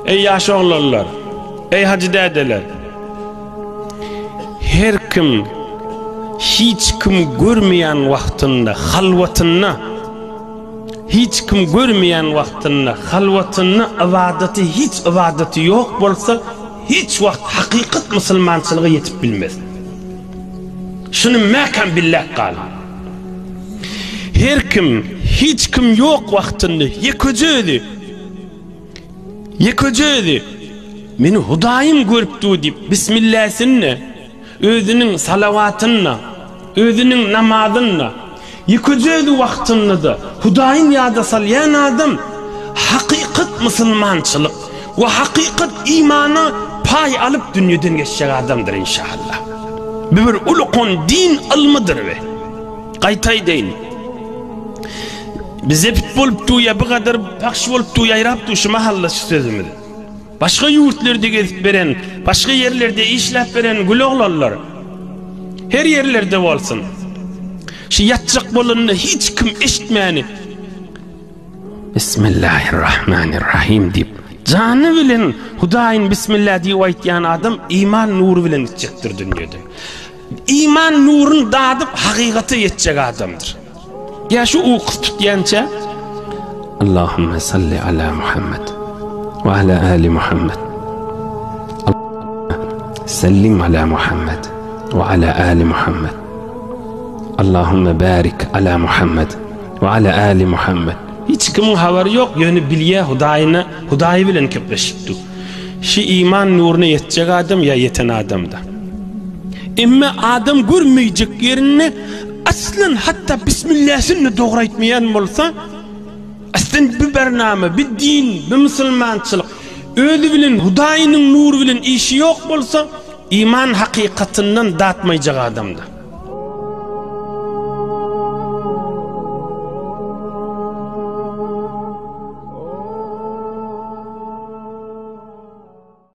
Ey yaşa oğlanlar, ey hacı dedeler. Her kim hiç kim görmeyen vaktinde halvatına, hiç kim görmeyen vaktinde halvatına ibadeti hiç ibadeti yok bolsa hiç vakt hakikat musulmançılığı yetip bilmez. Şunu mekan billah kal. Her kim hiç kim yok vaktinde yekocöydü. Meni Hudayım görüptü deyip bismillahsinne, özünün salavatınla, özünün namazınla yekocöydü vaktinde da Hudayım yada salyan adam hakikat musulmançılık ve hakikat imanı pay alıp dünyadan geçecek adamdır inşallah. Bir ulukon din almıdır ve qaytay deyin. Bize pit bolup tuya bu kadar pakş bolup tuya ayrap tu şu mahalla şu sözümüz. Başka yurtlarda gezip veren, başka yerlerde işlep veren gül oğlanlar her yerlerde olsun. Şu yatacak bolununu hiç kim eşitmeyeni Bismillahirrahmanirrahim deyip canı bilen Hudayın Bismillah diye aytyan adam iman nuru bilen yetecektir dünyada. İman nurun dadıp hakikati yetecek adamdır. Ya şu uqs tutyancha Allahümme salli ala Muhammed ve ala ali Muhammed. Sallim ala Muhammed ve ala ali Muhammed. Allahümme barik ala Muhammed ve ala ali Muhammed. Hiç kimin haberi yok, yönü bilye Hudayı bilen köpleşipti. Şu iman nuruna yetecek adam ya yeten adamda. Ama adam görmeyecek yerini aslan hatta Bismillah'ını doğru etmeyen olsa aslan bir bername, bir din, bir musulmançılık öyle bilen Hudayı'nın nuru bilen işi yok olsa iman hakikatinden dağıtmayacak adamda.